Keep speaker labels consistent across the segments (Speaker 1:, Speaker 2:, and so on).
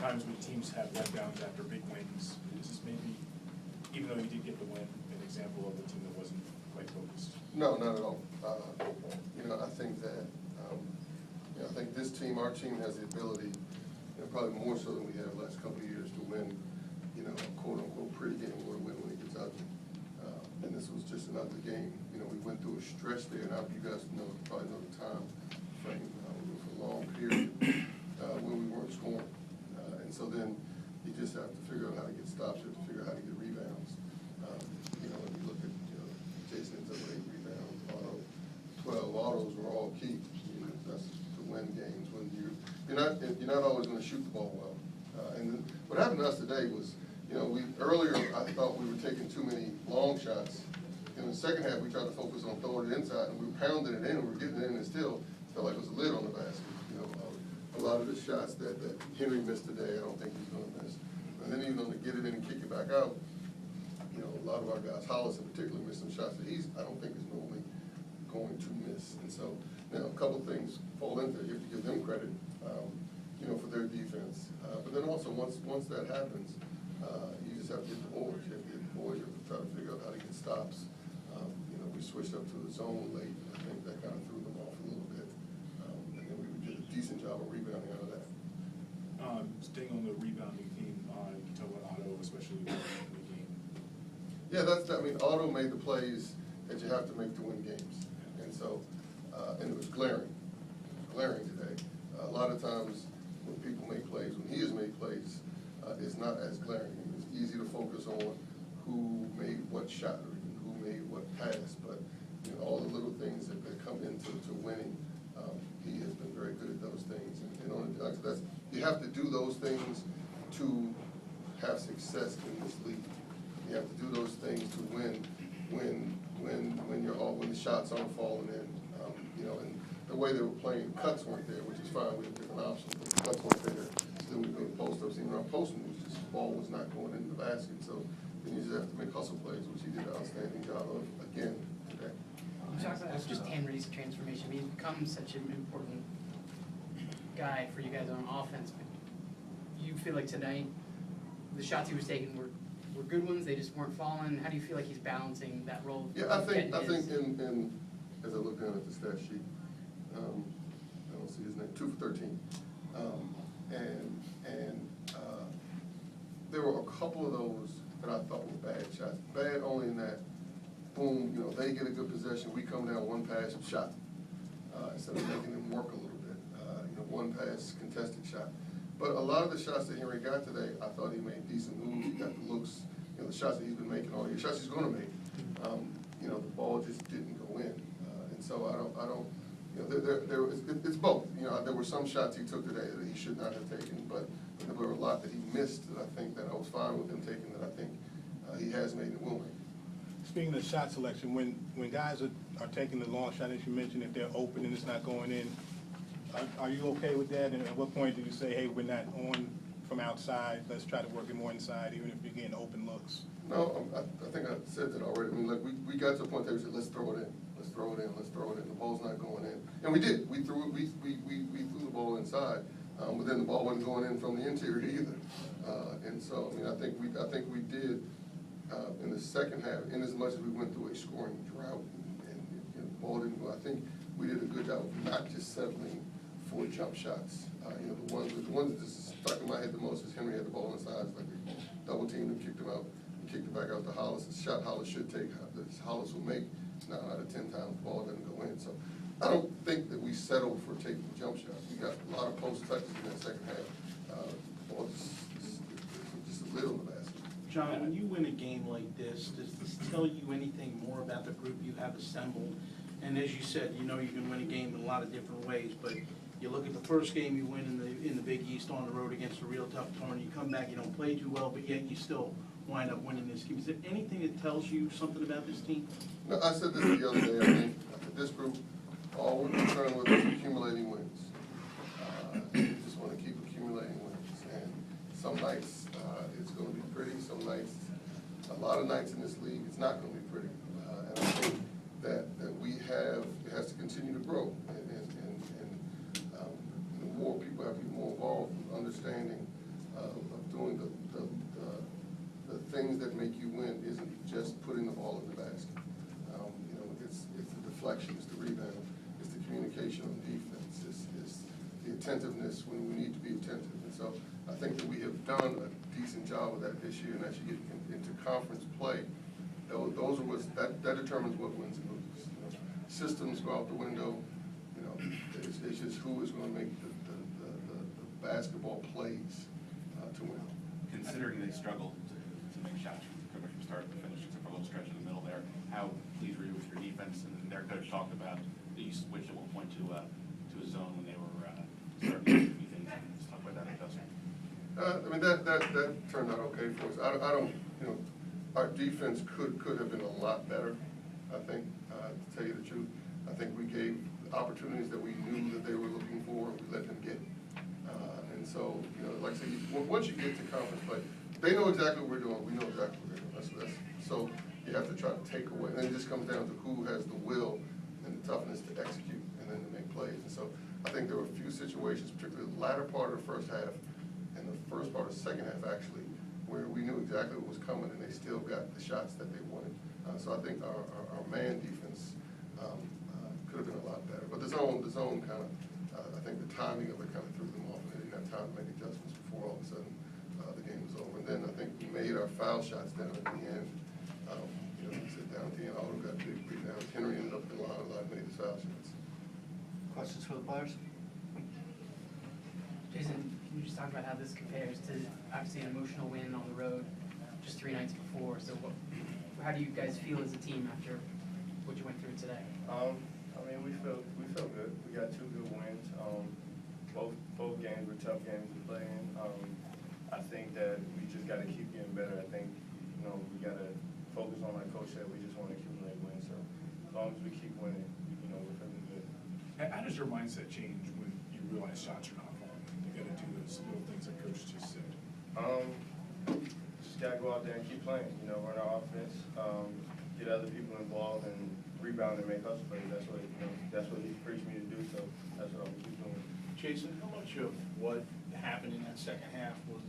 Speaker 1: times when teams have letdowns after big wins, is this maybe, even though you did get the win, an example of a team that wasn't quite focused?
Speaker 2: No, not at all. I think that, I think this team, our team has the ability, probably more so than we have the last couple of years, to win, a quote-unquote pretty game or win when it gets ugly. And this was just an ugly game. We went through a stretch there, and you guys probably know the time frame. We were for a long period when we weren't scoring. And so then you just have to figure out how to get stops. You have to figure out how to get rebounds. When you look at, Jason ends up with 8 rebounds, 12 autos were all key. That's to win games. When you're not always going to shoot the ball well. And then what happened to us today was, earlier I thought we were taking too many long shots. In the second half, we tried to focus on throwing it inside, and we were pounding it in, and we were getting it in, and still felt like it was a lid on the basket. A lot of the shots that Henry missed today, I don't think he's going to miss. And then even on the get it in and kick it back out, a lot of our guys, Hollis in particular, missed some shots that I don't think is normally going to miss. And so now a couple of things fall into it. You have to give them credit, for their defense. But then also once that happens, you just have to get the boards. You have to get the boards. You have to try to figure out how to get stops. We switched up to the zone late. I think that kind of threw them off a little bit. And then we did a decent job of rebounding out of that.
Speaker 1: Staying on the rebounding theme, you talk about Otto, especially in the game.
Speaker 2: Yeah, Otto made the plays that you have to make to win games. And so, and it was glaring today. A lot of times when people make plays, when he has made plays, it's not as glaring. It's easy to focus on who made what shot or who made what pass, but all the little things that come into winning, he has been very good at those things. You have to do those things to have success in this league. You have to do those things to win when the shots aren't falling in. And the way they were playing, cuts weren't there, which is fine. We have different options, but the cuts weren't there. Then we made post-ups. Even our post moves, the ball was not going into the basket. So then you just have to make hustle plays, which he did an outstanding job of again today.
Speaker 3: You talk about just Henry's transformation. He's become such an important guy for you guys on offense. But you feel like tonight the shots he was taking were good ones, they just weren't falling? How do you feel like he's balancing that role?
Speaker 2: Yeah, I think in as I look down at the stat sheet, I don't see his name, 2 for 13. There were a couple of those that I thought were bad shots. Bad only in that, boom, they get a good possession, we come down one pass and shot. Instead of making them work a little bit. One pass, contested shot. But a lot of the shots that Henry got today, I thought he made decent moves. He got the looks, the shots that he's been making all year, shots he's going to make. The ball just didn't go in. And so I don't. It's both. There were some shots he took today that he should not have taken, but there were a lot that he missed that I think that I was fine with him taking that I think he has made and will make.
Speaker 4: Speaking of shot selection, when guys are taking the long shot, as you mentioned, if they're open and it's not going in, are you okay with that? And at what point do you say, hey, we're not on from outside, let's try to work it more inside, even if you're getting open looks?
Speaker 2: No, I think I said that already. We got to a point that we said, let's throw it in. Let's throw it in. Let's throw it in. The ball's not going in. And we did. We threw it. We threw the ball inside. But then the ball wasn't going in from the interior either. And so, I think we did in the second half, in as much as we went through a scoring drought and the ball didn't go, I think we did a good job of not just settling for jump shots. The ones that just stuck in my head the most is Henry had the ball inside, like they double teamed and kicked him out, and kicked it back out to Hollis. The shot Hollis should take, that Hollis will make 9 out of 10 times the ball doesn't go in. So I don't think that we settled for taking jump shots. We got a lot of post touches in that second half. The ball just a lid on the basket.
Speaker 5: John, when you win a game like this, does this tell you anything more about the group you have assembled? And as you said, you can win a game in a lot of different ways, but you look at the first game you win in the Big East on the road against a real tough opponent, you come back, you don't play too well, but yet you still wind up winning this game. Is there anything that tells you something about this team?
Speaker 2: No, I said this the other day. I think this group, all we're concerned with is accumulating wins. We just want to keep accumulating wins. And some nights it's going to be pretty. Some nights, a lot of nights in this league, it's not going to be pretty. And I think that it has to continue to grow. And the more people have to be more involved in understanding of doing the things that make you win isn't just putting the ball in the basket. You know, it's the deflection, it's the rebound, it's the communication on defense, it's the attentiveness when we need to be attentive. And so I think that we have done a decent job of that this year, and as you get into conference play, those are that determines what wins and loses. You know, systems go out the window. You know, it's just who is going to make the basketball plays to win.
Speaker 6: Considering they struggled to make shots from start to finish, except for a little stretch in the middle there, how pleased were you with your defense? And their coach talked about that you switched at one point to a zone when they were starting to do a few things. Let's talk about that in Dustin.
Speaker 2: I mean, that turned out okay for us. I don't, you know, our defense could have been a lot better, I think, to tell you the truth. I think we gave opportunities that we knew that they were looking for, and we let them get. And so, you know, like I said, once you get to conference play, they know exactly what we're doing. We know exactly what we're doing. So you have to try to take away. And then it just comes down to who has the will and the toughness to execute and then to make plays. And so I think there were a few situations, particularly the latter part of the first half and the first part of the second half, actually, where we knew exactly what was coming and they still got the shots that they wanted. So I think our man defense could have been a lot better. But the zone kind of, I think the timing of it kind of threw them off. They didn't have time to make adjustments before all of a sudden the game was over. And then I think we made our foul shots down at the end. You know, sit down at the end, Aldo got big rebounds. Henry ended up in the line a lot, made his foul shots.
Speaker 7: Questions for the players?
Speaker 3: Jason, can you just talk about how this compares to obviously an emotional win on the road just 3 nights before? So how do you guys feel as a team after what you went through today?
Speaker 8: I mean, we feel good. We got 2 good wins. Both games were tough games to play in. I think that we just got to keep getting better. I think, you know, we got to focus on, like Coach said, we just want to accumulate wins. So as long as we keep winning, you know, we're feeling good.
Speaker 1: How does your mindset change when you realize shots are not falling? You got to do those little things that Coach just said.
Speaker 8: Just got to go out there and keep playing, you know, run our offense, get other people involved, and rebound and make us play. That's what, you know, that's what he preached me to do, so that's what I'm going to keep doing.
Speaker 5: Jason, how much of what happened in that second half was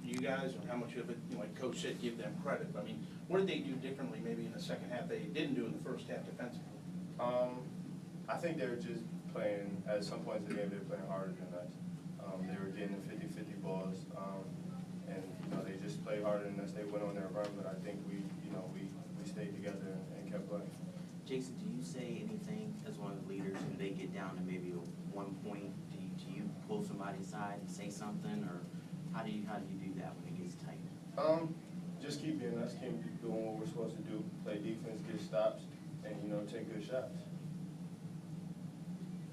Speaker 5: you guys, or how much of it, you know, like Coach said, give them credit? I mean, what did they do differently maybe in the second half they didn't do in the first half defensively?
Speaker 8: I think they were just playing, at some points in the game, they were playing harder than us. They were getting the 50-50 balls, and, you know, they just played harder than us. They went on their run, but I think we stayed together and kept playing.
Speaker 7: Jason, do you say anything as one of the leaders when they get down to maybe one point? Do you pull somebody aside and say something, or how do you do that when it gets tight?
Speaker 8: Just keep being us, keep doing what we're supposed to do, play defense, get stops, and, you know, take good shots.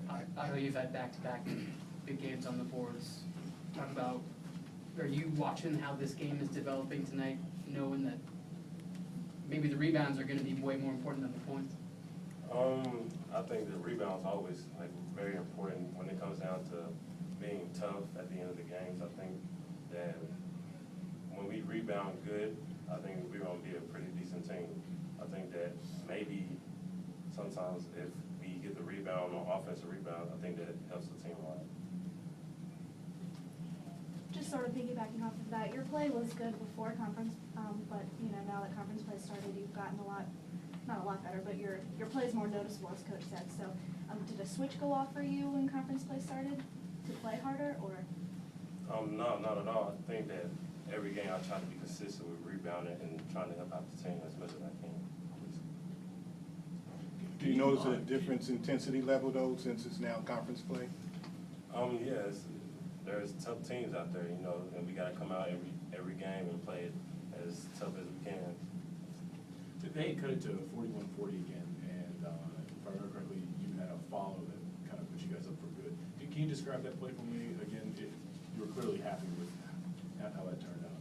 Speaker 3: I know you've had back-to-back big games on the boards. Talk about, are you watching how this game is developing tonight, knowing that maybe the rebounds are going to be way more important than the points?
Speaker 9: I think the rebound's always very important when it comes down to being tough at the end of the games. I think that when we rebound good, I think we're going to be a pretty decent team. I think that maybe sometimes if we get the rebound on offensive rebound, I think that helps the team a lot.
Speaker 10: Just sort of piggybacking off of that, your play was good before conference, but you know, now that conference play started, you've gotten not a lot better, but your play is more noticeable, as Coach said. So did a switch go off for you when conference play started to play harder, or?
Speaker 9: No, not at all. I think that every game I try to be consistent with rebounding and trying to help out the team as much as I can.
Speaker 4: Do you notice a difference in intensity level though, since it's now conference play?
Speaker 9: Yes. There's tough teams out there, you know, and we got to come out every game and play it as tough as we can.
Speaker 1: They cut it to 41-40 again, and if I remember correctly, you had a follow that kind of put you guys up for good. Can you describe that play for me again? You were clearly happy with how that turned out.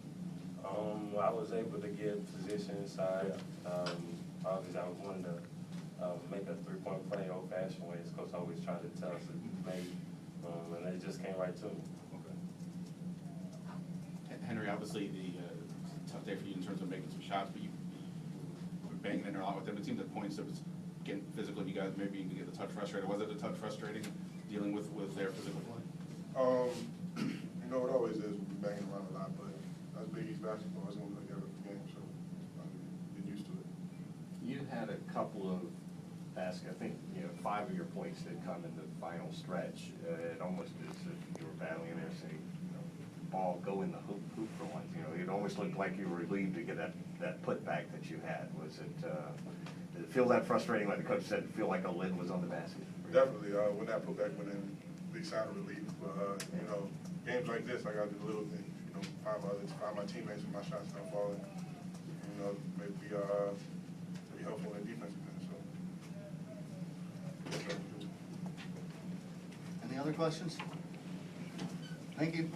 Speaker 9: I was able to get position inside. Obviously, I was wanting to make a three-point play old-fashioned way, as Coach always tried to tell us to make, and it just came right to me.
Speaker 6: Okay. Henry, obviously, tough day for you in terms of making some shots, but you were banging in a lot with them. It seemed at points it was getting physical. You guys maybe even get the touch frustrated. Was it a touch frustrating dealing with their physical play?
Speaker 11: You know, it always is when we're banging around
Speaker 2: Big East basketball. It's gonna be like every game, so I'm getting used to it.
Speaker 11: You had a couple of I think, 5 of your points did come in the final stretch. It almost is if you were battling there, say, ball go in the hoop for once. It almost looked like you were relieved to get that putback that you had. Was it, did it feel that frustrating, like the coach said, feel like a lid was on the basket?
Speaker 2: Definitely, when that putback went in, big sign of relief. But, games like this, I gotta do the little things, find my teammates when my shots not falling. Maybe helpful in defensive end, so.
Speaker 12: Any other questions? Thank you.